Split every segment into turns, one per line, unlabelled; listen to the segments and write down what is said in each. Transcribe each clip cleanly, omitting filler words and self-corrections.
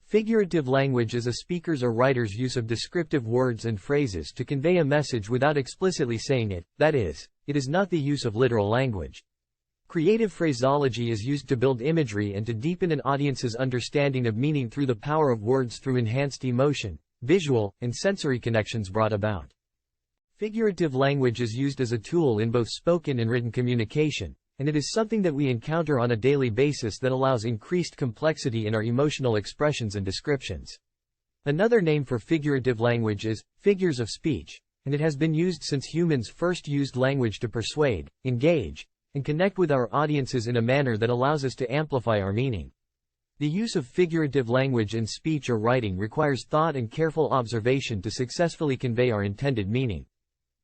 Figurative language is a speaker's or writer's use of descriptive words and phrases to convey a message without explicitly saying it, that is, it is not the use of literal language. Creative phraseology is used to build imagery and to deepen an audience's understanding of meaning through the power of words through enhanced emotion, visual, and sensory connections brought about. Figurative language is used as a tool in both spoken and written communication, and it is something that we encounter on a daily basis that allows increased complexity in our emotional expressions and descriptions. Another name for figurative language is figures of speech, and it has been used since humans first used language to persuade, engage, and connect with our audiences in a manner that allows us to amplify our meaning. The use of figurative language in speech or writing requires thought and careful observation to successfully convey our intended meaning.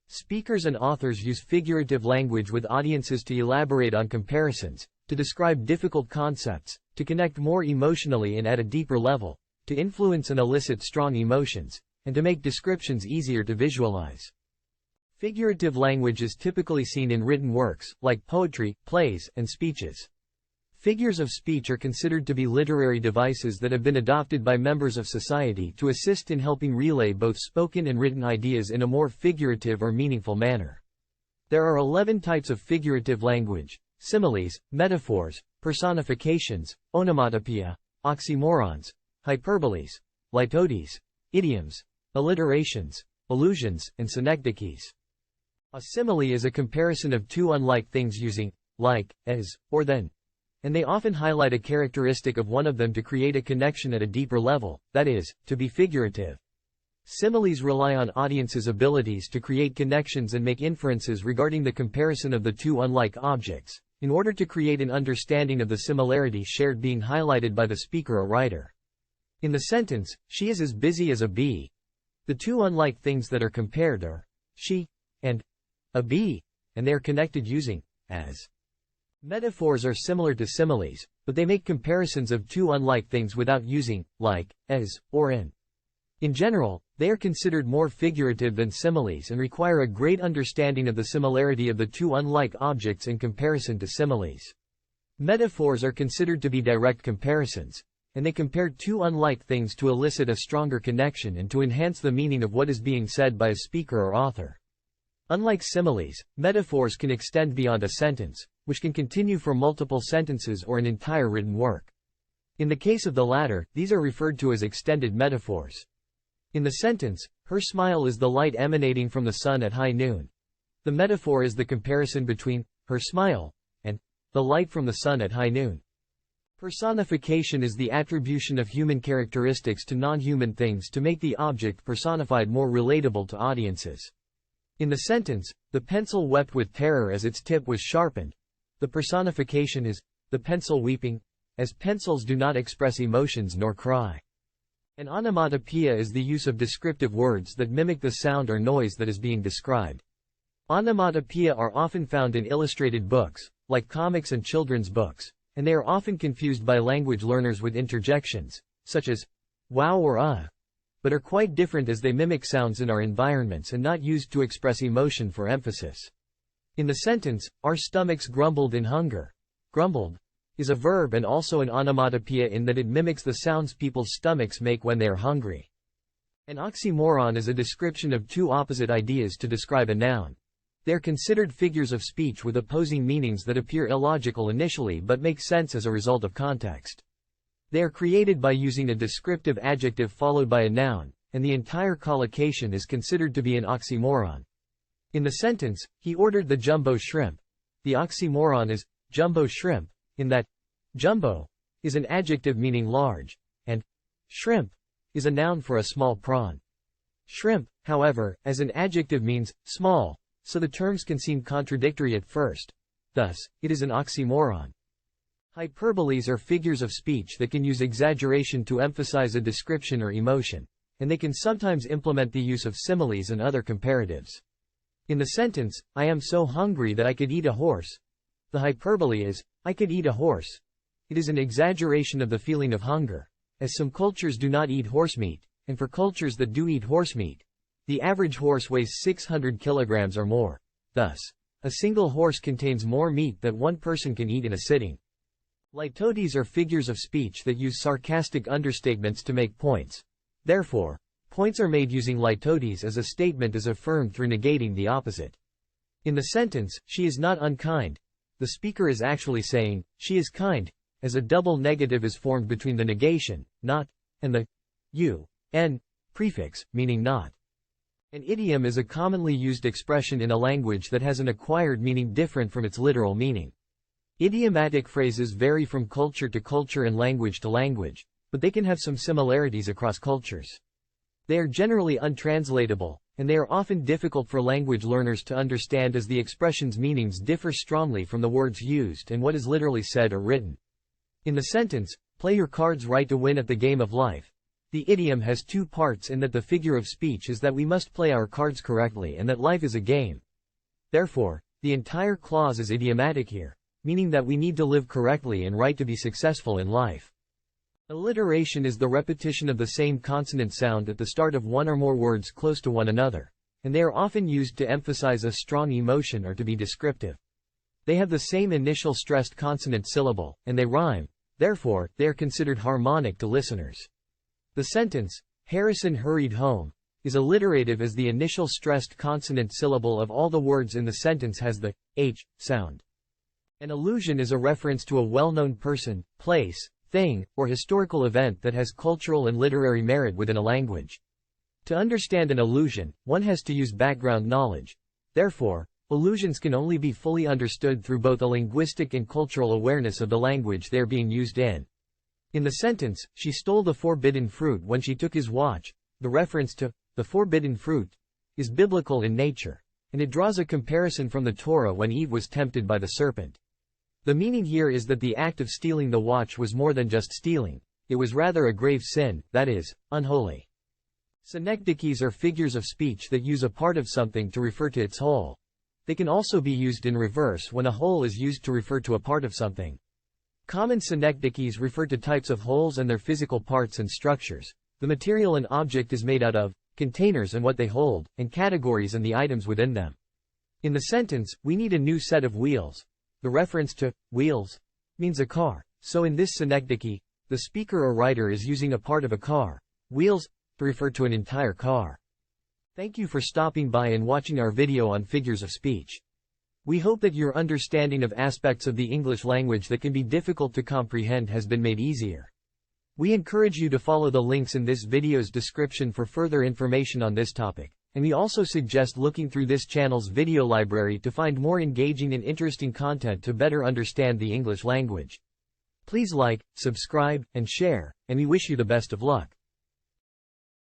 Speakers and authors use figurative language with audiences to elaborate on comparisons, to describe difficult concepts, to connect more emotionally and at a deeper level, to influence and elicit strong emotions, and to make descriptions easier to visualize. Figurative language is typically seen in written works, like poetry, plays, and speeches. Figures of speech are considered to be literary devices that have been adopted by members of society to assist in helping relay both spoken and written ideas in a more figurative or meaningful manner. There are 11 types of figurative language: similes, metaphors, personifications, onomatopoeiae, oxymorons, hyperboles, litotes, idioms, alliterations, allusions, and synecdoches. A simile is a comparison of two unlike things using like, as, or than, and they often highlight a characteristic of one of them to create a connection at a deeper level, that is, to be figurative. Similes rely on audiences' abilities to create connections and make inferences regarding the comparison of the two unlike objects, in order to create an understanding of the similarity shared being highlighted by the speaker or writer. In the sentence, "She is as busy as a bee," the two unlike things that are compared are she and a bee, and they are connected using as. Metaphors are similar to similes, but they make comparisons of two unlike things without using like, as, or in. In general, they are considered more figurative than similes and require a great understanding of the similarity of the two unlike objects in comparison to similes. Metaphors are considered to be direct comparisons, and they compare two unlike things to elicit a stronger connection and to enhance the meaning of what is being said by a speaker or author. Unlike similes, metaphors can extend beyond a sentence, which can continue for multiple sentences or an entire written work. In the case of the latter, these are referred to as extended metaphors. In the sentence, "Her smile is the light emanating from the sun at high noon," the metaphor is the comparison between her smile and the light from the sun at high noon. Personification is the attribution of human characteristics to non-human things to make the object personified more relatable to audiences. In the sentence, "The pencil wept with terror as its tip was sharpened," the personification is the pencil weeping, as pencils do not express emotions nor cry. An onomatopoeia is the use of descriptive words that mimic the sound or noise that is being described. Onomatopoeia are often found in illustrated books, like comics and children's books, and they are often confused by language learners with interjections, such as wow or but are quite different as they mimic sounds in our environments and not used to express emotion for emphasis. In the sentence, "Our stomachs grumbled in hunger," grumbled is a verb and also an onomatopoeia in that it mimics the sounds people's stomachs make when they are hungry. An oxymoron is a description of two opposite ideas to describe a noun. They are considered figures of speech with opposing meanings that appear illogical initially but make sense as a result of context. They are created by using a descriptive adjective followed by a noun, and the entire collocation is considered to be an oxymoron. In the sentence, "He ordered the jumbo shrimp," the oxymoron is jumbo shrimp, in that jumbo is an adjective meaning large, and shrimp is a noun for a small prawn. Shrimp, however, as an adjective means small, so the terms can seem contradictory at first. Thus, it is an oxymoron. Hyperboles are figures of speech that can use exaggeration to emphasize a description or emotion, and they can sometimes implement the use of similes and other comparatives. In the sentence, "I am so hungry that I could eat a horse," the hyperbole is, "I could eat a horse." It is an exaggeration of the feeling of hunger, as some cultures do not eat horse meat, and for cultures that do eat horse meat, the average horse weighs 600 kilograms or more. Thus, a single horse contains more meat than one person can eat in a sitting. Litotes are figures of speech that use sarcastic understatements to make points. Therefore, points are made using litotes as a statement is affirmed through negating the opposite. In the sentence, she is not unkind, the speaker is actually saying, she is kind, as a double negative is formed between the negation, not, and the un prefix, meaning not. An idiom is a commonly used expression in a language that has an acquired meaning different from its literal meaning. Idiomatic phrases vary from culture to culture and language to language, but they can have some similarities across cultures. They are generally untranslatable, and they are often difficult for language learners to understand as the expression's meanings differ strongly from the words used and what is literally said or written. In the sentence, play your cards right to win at the game of life, the idiom has two parts in that the figure of speech is that we must play our cards correctly and that life is a game. Therefore, the entire clause is idiomatic here, meaning that we need to live correctly and right to be successful in life. Alliteration is the repetition of the same consonant sound at the start of one or more words close to one another, and they are often used to emphasize a strong emotion or to be descriptive. They have the same initial stressed consonant syllable, and they rhyme, therefore, they are considered harmonic to listeners. The sentence, Harrison hurried home, is alliterative as the initial stressed consonant syllable of all the words in the sentence has the H sound. An allusion is a reference to a well-known person, place, thing, or historical event that has cultural and literary merit within a language. To understand an allusion, one has to use background knowledge. Therefore, allusions can only be fully understood through both a linguistic and cultural awareness of the language they are being used in. In the sentence, she stole the forbidden fruit when she took his watch, the reference to the forbidden fruit is biblical in nature, and it draws a comparison from the Torah when Eve was tempted by the serpent. The meaning here is that the act of stealing the watch was more than just stealing, it was rather a grave sin, that is, unholy. Synecdoches are figures of speech that use a part of something to refer to its whole. They can also be used in reverse when a whole is used to refer to a part of something. Common synecdoches refer to types of wholes and their physical parts and structures, the material an object is made out of, containers and what they hold, and categories and the items within them. In the sentence, we need a new set of wheels. The reference to wheels means a car, so in this synecdoche, the speaker or writer is using a part of a car, wheels, to refer to an entire car. Thank you for stopping by and watching our video on figures of speech. We hope that your understanding of aspects of the English language that can be difficult to comprehend has been made easier. We encourage you to follow the links in this video's description for further information on this topic. And we also suggest looking through this channel's video library to find more engaging and interesting content to better understand the English language. Please like, subscribe, and share, and we wish you the best of luck.